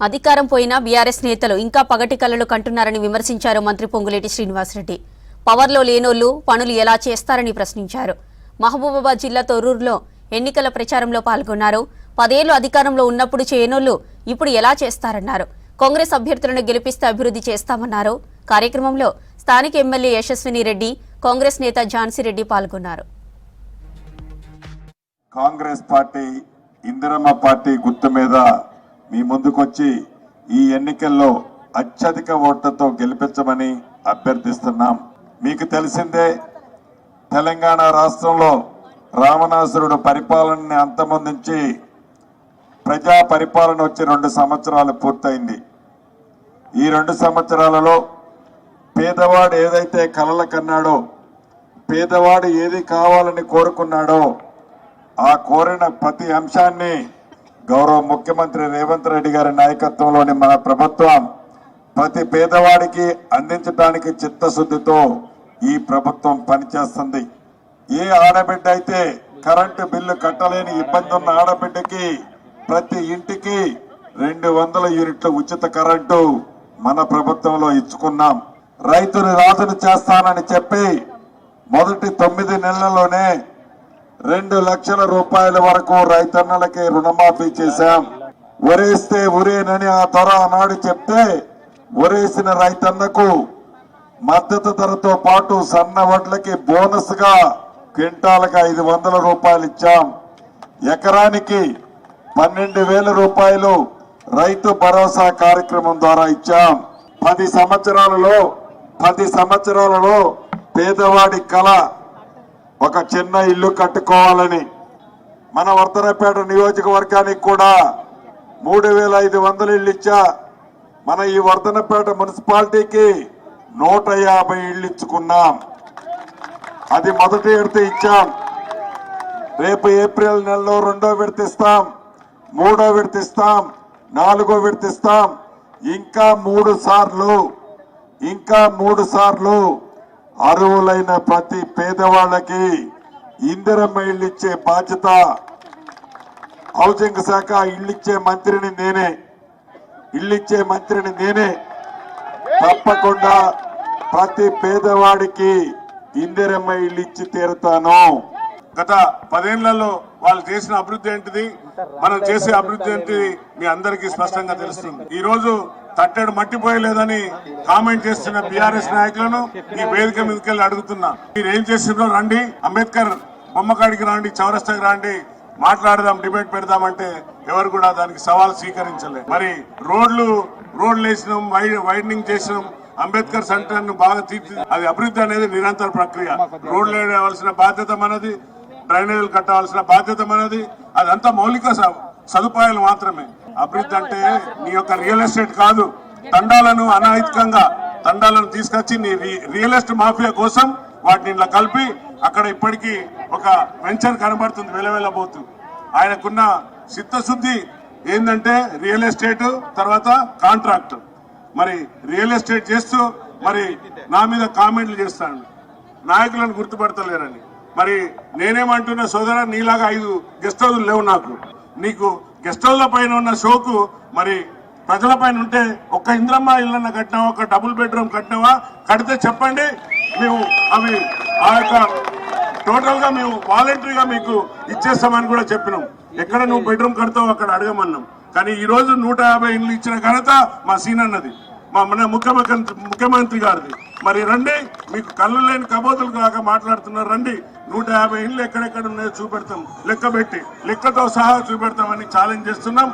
అధికారం పోయినా బీఆర్ఎస్ నేతలు ఇంకా పగటి కలలు కంటున్నారని విమర్శించారు మంత్రి పొంగులేటి శ్రీనివాసరెడ్డి. పవర్లో లేనోళ్లు పనులు ఎలా చేస్తారని ప్రశ్నించారు. మహబూబాబాద్ జిల్లా తొర్రూరులో ఎన్నికల ప్రచారంలో పాల్గొన్నారు. 10 ఏళ్లు అధికారంలో ఉన్నప్పుడు చేయనోళ్లు ఇప్పుడు ఎలా చేస్తారన్నారు. కాంగ్రెస్ అభ్యర్థులను గెలిపిస్తే అభివృద్ధి చేస్తామన్నారు. కార్యక్రమంలో స్థానిక ఎమ్మెల్యే యశస్విని రెడ్డి, కాంగ్రెస్ నేత ఝాన్సీ రెడ్డి పాల్గొన్నారు. కాంగ్రెస్ పార్టీ ఇందిరమ్మ పార్టీ గుర్తు మీద మీ ముందుకొచ్చి ఈ ఎన్నికల్లో అత్యధిక ఓట్లతో గెలిపించమని అభ్యర్థిస్తున్నాం. మీకు తెలిసిందే, తెలంగాణ రాష్ట్రంలో రావణాసురుడు పరిపాలనని అంతమొందించి ప్రజా పరిపాలన వచ్చి 2 సంవత్సరాలు పూర్తయింది. ఈ 2 సంవత్సరాలలో పేదవాడు ఏదైతే కలలు కన్నాడో, పేదవాడు ఏది కావాలని కోరుకున్నాడో ఆ కోరిన ప్రతి అంశాన్ని గౌరవ ముఖ్యమంత్రి రేవంత్ రెడ్డి గారి నాయకత్వంలోని మన ప్రభుత్వం ప్రతి పేదవాడికి అందించడానికి చిత్తశుద్ధితో ఈ ప్రభుత్వం పనిచేస్తుంది. ఏ ఆడబిడ్డ అయితే కరెంటు బిల్లు కట్టలేని ఇబ్బంది ఉన్న ఆడబిడ్డకి ప్రతి ఇంటికి 200 యూనిట్ల ఉచిత కరెంటు మన ప్రభుత్వంలో ఇచ్చుకున్నాం. రైతుని రాజును చేస్తానని చెప్పి మొదటి 9 నెలల్లోనే 2 లక్షల రూపాయల వరకు రైతన్నలకి రుణమాఫీ చేశాం. ఒరేస్తే ఉరేనని ఆ ధర ఆనాడు చెప్తే ఒరేసిన రైతన్నకు మద్దతు ధరతో పాటు సన్న వడ్లకి బోనస్ గా క్వింటాలకు 500 రూపాయలు ఇచ్చాం. ఎకరానికి 12,000 రూపాయలు రైతు భరోసా కార్యక్రమం ద్వారా ఇచ్చాం. 10 సంవత్సరాలలో పేదవాడి కళ ఒక చిన్న ఇల్లు కట్టుకోవాలని మన వర్ధనపేట నియోజకవర్గానికి కూడా 3,500 ఇళ్ళు ఇచ్చా. మన ఈ వర్ధనపేట మున్సిపాలిటీకి 150 ఇళ్ళు ఇచ్చుకున్నాం. అది మొదటి విడత ఇచ్చాం. రేపు ఏప్రిల్ నెలలో 2వ విడత ఇస్తాం, 3వ విడత ఇస్తాం, 4వ విడత ఇస్తాం. ఇంకా 3 సార్లు అర్హులైన ప్రతి పేదవాళ్ళకి ఇందిరమ్మ ఇల్లు ఇచ్చే బాధ్యత, హౌసింగ్ శాఖ ఇల్లిచ్చే మంత్రిని నేనే. తప్పకుండా ప్రతి పేదవాడికి ఇందిరమ్మ ఇల్లు ఇచ్చి తీరుతాను. గత 10 ఏళ్లలో వాళ్ళు చేసిన అభివృద్ధి ఏంటిది, మనం చేసే అభివృద్ధి ఏంటిది మీ అందరికీ స్పష్టంగా తెలుస్తుంది. ఈ రోజు తట్టెడు మట్టిపోయలేదని కామెంట్ చేస్తున్న బీఆర్ఎస్ నాయకులను ఈ వేదిక మీదకెళ్ళి అడుగుతున్నా, మీరు ఏం చేసిండ్రో రండి, అంబేద్కర్ బొమ్మకాడికి రండి, చౌరస్తాకి రండి, మాట్లాడదాం, డిబేట్ పెడదామంటే ఎవరు కూడా దానికి సవాల్ స్వీకరించలేదు. మరి రోడ్లు వేసినాం, వైడనింగ్ చేసినాం, అంబేద్కర్ సెంటర్ ను బాగా అది అభివృద్ధి అనేది నిరంతర ప్రక్రియ. రోడ్లు వేయవలసిన బాధ్యత మనది, డ్రైనేజీలు కట్టవలసిన బాధ్యత మనది. అదంతా మౌలిక సదుపాయాలు మాత్రమే. అభివృద్ధి అంటే నీ యొక్క రియల్ ఎస్టేట్ కాదు. తండాలను అనాహితంగా తీసుకొచ్చి నీ రియల్ ఎస్టేట్ మాఫియా కోసం వాటిని ఇలా కలిపి అక్కడ ఇప్పటికీ ఒక వెంచర్ కనబడుతుంది వెలవెలబోతూ. ఆయనకున్న చిత్తశుద్ధి ఏంటంటే రియల్ ఎస్టేట్ తర్వాత కాంట్రాక్ట్. మరి రియల్ ఎస్టేట్ చేస్తూ మరి నా మీద కామెంట్లు చేస్తాను, నాయకులను గుర్తుపడతలేరని. మరి నేనేమంటున్నా సోదర, నీలాగా 5 గెస్ట్ హౌస్లు లేవు నాకు. నీకు గెస్ట్ హౌస్ల పైన ఉన్న షోకు మరి ప్రజల పైన ఉంటే ఒక్క ఇంద్రమ్మ ఇళ్ళన్న కట్టినావా, ఒక డబుల్ బెడ్రూమ్ కట్టినావా, కడితే చెప్పండి. మేము అవి ఆ యొక్క టోటల్ గా మేము వాలంటరీగా మీకు ఇచ్చేస్తామని కూడా చెప్పినాం. ఎక్కడ నువ్వు బెడ్రూమ్ కడతావు అక్కడ అడగమన్నాం. కానీ ఈ రోజు 150 ఇళ్ళు ఇచ్చిన ఘనత మా సీనన్నది, మన ముఖ్యమంత్రి గారిది. మరి రండి, మీకు కళ్ళు లేని కబోతులు కాక మాట్లాడుతున్నారు. రండి, 150 ఇళ్ళు ఎక్కడెక్కడ ఉన్నాయో చూపెడతాం, లెక్కతో సహా చూపెడతామని ఛాలెంజ్ చేస్తున్నాం.